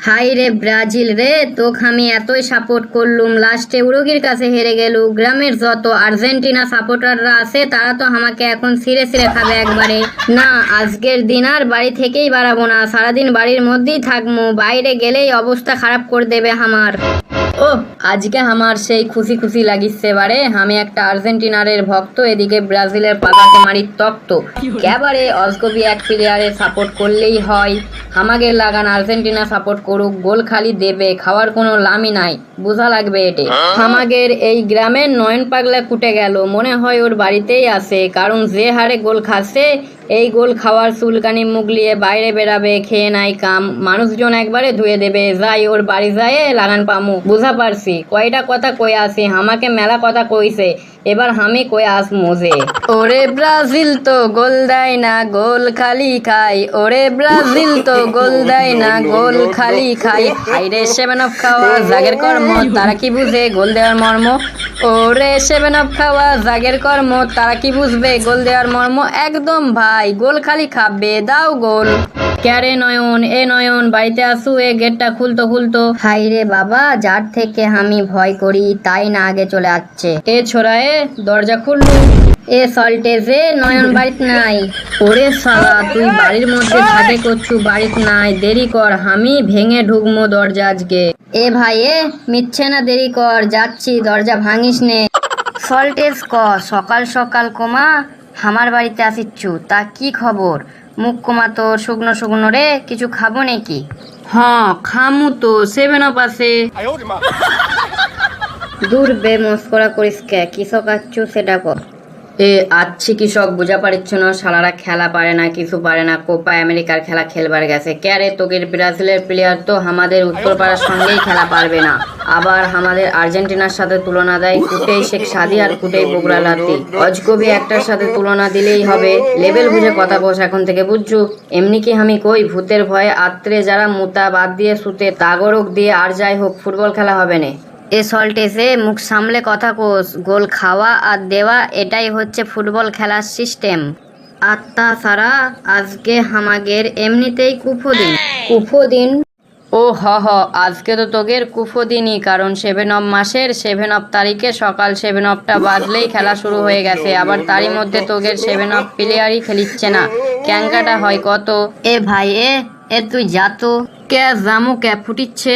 High রে Brazil রে, তোকে আমি এতই সাপোর্ট করলুম, লাস্টে উরুগুয়ের কাছে হেরে গেল। গ্রামের যত আর্জেন্টিনা সাপোর্টাররা আছে তারা তো আমাকে এখন ছিঁড়ে ছিঁড়ে খাবে একবারে। না, আজকের দিন আর বাড়ি থেকেই বাড়াবো না, সারাদিন বাড়ির মধ্যেই থাকবো, বাইরে গেলেই অবস্থা খারাপ করে দেবে আমার। ও, আজকে আমার সেই খুশি খুশি লাগিচ্ছে বারে, আমি একটা আর্জেন্টিনারের ভক্ত, এদিকে ব্রাজিলের পাতাতে মারি তক্ত। একেবারে অজগবি এক প্লেয়ারের সাপোর্ট করলেই হয়। আমাকে লাগান আর্জেন্টিনা সাপোর্ট করুক, গোল খালি দেবে, খাওয়ার কোনো লামই নাই, বোঝা লাগবে এটে। আমাদের এই গ্রামের নয়ন পাগলা কুটে গেল, মনে হয় ওর বাড়িতেই আছে, কারণ যে হারে গোল খাচ্ছে, এই গোল খাওয়ার চুলকানি মুগলিয়ে বাইরে বেরাবে, খেয়ে নাই কাম, মানুষজন একবারে ধুয়ে দেবে। যাই ওর বাড়ি যায় লাগান পামু, বুঝা পারছি কয়টা কথা কয়ে আসি, আমাকে মেলা কথা কইছে, এবার আমি কয়ে আস মোজে। ওরে ব্রাজিল তো গোল দেয় না, গোল খালি খাই, ওরে ব্রাজিল তো গোল দেয় না, গোল খালি খাই। হাইরে সেভেন অফ খাওয়া জাগের কর্ম, তারা কি বুঝে গোল দেওয়ার মর্ম। ওরে সেভেন অফ খাওয়া জাগের কর্ম, তারা কি বুঝবে গোল দেওয়ার মর্ম। একদম ভাই, গোল খালি খাবে, দাও গোল। ক্যারে নয়ন, এ নয়ন বাড়িতে আসু, এ গেটটা খুলতো খুলতো। হাই রে বাবা, যার থেকে আমি ভয় করি তাই না আগে চলে আসছে। এ ছোড়ায়ে দরজা খুললু। এ সল্টেজে নয়ন বাড়িত নাই। ওরে শালা, তুই বাড়ির মধ্যে থাকে করছু, বাড়িত নাই, দেরি কর, আমি ভেঙে ঢুকমো দরজা আজকে। এ ভাই এ মিথ্যে না, দেরি কর, যাচ্ছি, দরজা ভাঙিস নে। সল্টেজ ক সকাল সকাল কোমা আমার বাড়িতে আসিচ্ছু, তা কি খবর? মুখ কোমা তো শুকনো শুকনো রে, কিছু খাবো নাকি? হ্যাঁ খামু তো, সেভেন আপ আছে। দূর বে, মস্করা করিস কে, কৃষক আচ্ছু সেটা কর। এ আচ্ছি কৃষক, বুঝা পারিচ্ছ না, শালারা খেলা পারে না, কিছু পারে না, কোপা আমেরিকার খেলা খেলবার গেছে। ক্যারে তোকের ব্রাজিলের প্লেয়ার তো আমাদের উত্তরপাড়ার সঙ্গেই খেলা পারবে না, আবার আমাদের আর্জেন্টিনার সাথে তুলনা দেয় কুটেই শেখ সাদি আর কুটেই বগুড়া লাতি। অজগবি একটার সাথে তুলনা দিলেই হবে, লেভেল বুঝে কথা কোস এখন থেকে, বুঝছু? এমনি কি আমি কই, ভূতের ভয়ে আত্রে যারা মুতা বাদ দিয়ে শুতে, তাগরক দিয়ে আর যাই হোক ফুটবল খেলা হবে না। এ সল্টেসে মুখ সামলে কথা কোস, গোল খাওয়া আর দেওয়া এটাই হচ্ছে ফুটবল খেলার সিস্টেম। আত্মা সারা আজকে হামাগের এমনিতেই কুফো দিন। ও হ, আজকে তো তোগের কুফো দিনই, কারণ 7 অফ মাসের 7 অফ তারিখে সকাল 7 অফটা বাজলেই খেলা শুরু হয়ে গেছে, আবার তারই মধ্যে তোগের 7 অফ প্লেয়ারই খেলিচ্ছে না, ক্যাঙ্গাটা হয় কত। এ ভাই এ তুই যা তো। কে জামু, কে ফুটিচ্ছে?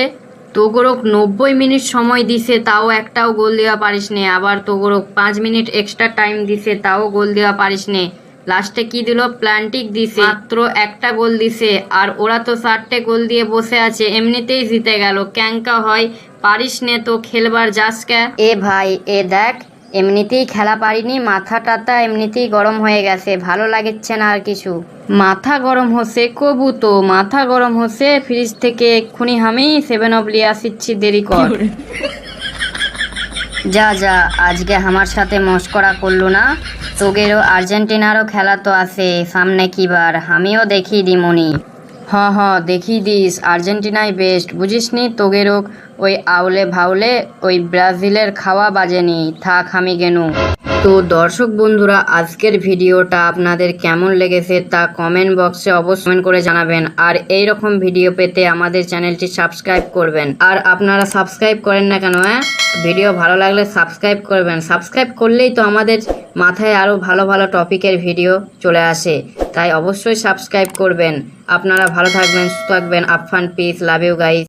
তোগরক 90 মিনিট সময় দিছে, তাও একটাও গোল দেওয়া পারিস নে, আবার তোগরক 5 মিনিট এক্সট্রা টাইম দিছে, তাও গোল দেওয়া পারিস নে। লাস্টে কি দিল, প্ল্যান্টিক দিছে, মাত্র একটা গোল দিছে, আর ওরা তো 4টে গোল দিয়ে বসে আছে, এমনিতেই জিতে গেল, ক্যাঙ্কা হয়, পারিস নে তো খেলবার যাস কে? এ ভাই এ দেখ, এমনিতেই খেলা পারিনি, মাথা টাথা এমনিতেই গরম হয়ে গেছে, ভালো লাগছে না আর কিছু। মাথা গরম হচ্ছে কবু তো, মাথা গরম হচ্ছে, ফ্রিজ থেকে এক্ষুনি আমি 7 অফ লিয়ে আসিচ্ছি, দেরি কর। যা যা, আজকে আমার সাথে মস্করা করলো না, তোগেরও আর্জেন্টিনারও খেলা তো আছে সামনে, কিবার আমিও দেখি দিমনি। হ দেখি দিস, আর্জেন্টিনাই বেস্ট, বুঝিস নি? তোগেরও ওই আউলে ভাউলে ওই ব্রাজিলের খাওয়া বাজেনি, থাক আমি গেনু। তো দর্শক বন্ধুরা, আজকের ভিডিওটা আপনাদের কেমন লেগেছে তা কমেন্ট বক্সে অবশ্যই কমেন্ট করে জানাবেন, আর এই রকম ভিডিও পেতে আমাদের চ্যানেলটি সাবস্ক্রাইব করবেন। আর আপনারা সাবস্ক্রাইব করেন না কেন? ভিডিও ভালো লাগলে সাবস্ক্রাইব করবেন, সাবস্ক্রাইব করলেই তো আমাদের মাথায় আরও ভালো ভালো টপিকের ভিডিও চলে আসে, তাই অবশ্যই সাবস্ক্রাইব করবেন। আপনারা ভালো থাকবেন, সুস্থ থাকবেন, Afan peace, love you guys.